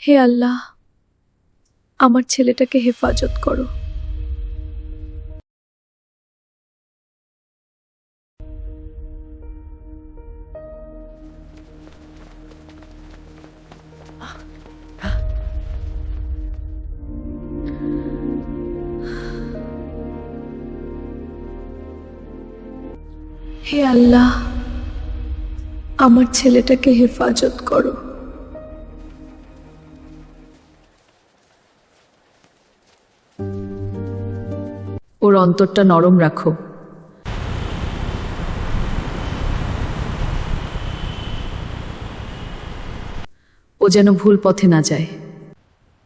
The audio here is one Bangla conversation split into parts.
হে আল্লাহ, আমার ছেলেটাকে হেফাজত করো। হে আল্লাহ, আমার ছেলেটাকে হেফাজত করো। ওর অন্তরটা নরম রাখো। ও যেন ভুল পথে না যায়।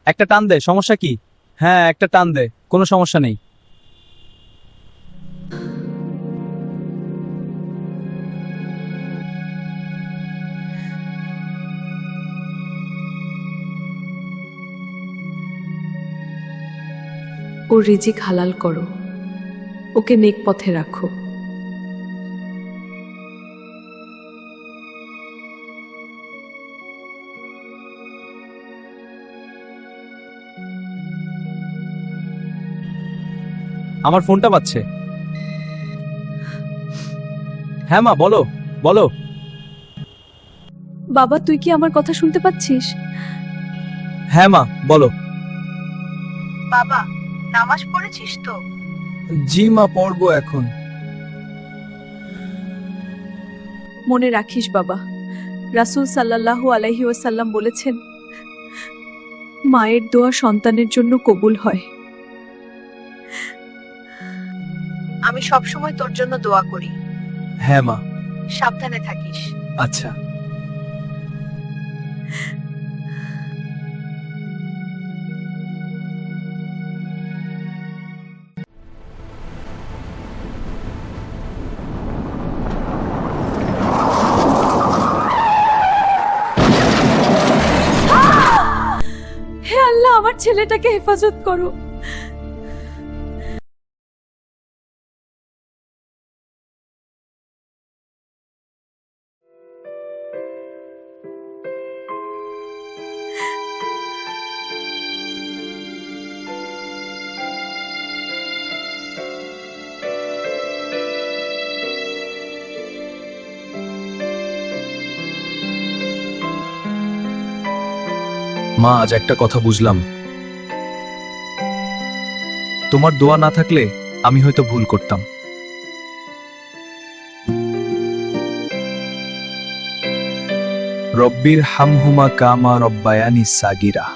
একটা টান দে, সমস্যা কি? হ্যাঁ, একটা টান দে, কোনো সমস্যা নেই। ওর রিজিক হালাল করো, ওকে নেক পথে রাখো। আমার ফোনটা বাজছে। হ্যাঁ মা, বলো বলো। বাবা, তুই কি আমার কথা শুনতে পাচ্ছিস? হ্যাঁ মা, বলো। বাবা, নামাজ পড়েছিস তো? জি মা, পড়বো এখন। মনে রাখিস বাবা, রাসূল সাল্লাল্লাহু আলাইহি ওয়াসাল্লাম বলেছেন, মায়ের দোয়া সন্তানের জন্য কবুল হয়। আমি সব সময় তোর জন্য দোয়া করি। হ্যাঁ মা। সাবধানে থাকিস। আচ্ছা। হে আল্লাহ, আমার ছেলেটাকে হেফাজত করো। মা, আজ একটা কথা বুঝলাম। তোমার দোয়া না থাকলে আমি হয়তো ভুল করতাম। রব্বির হামহুমা কামা রব্বায়ানি সাগিরা।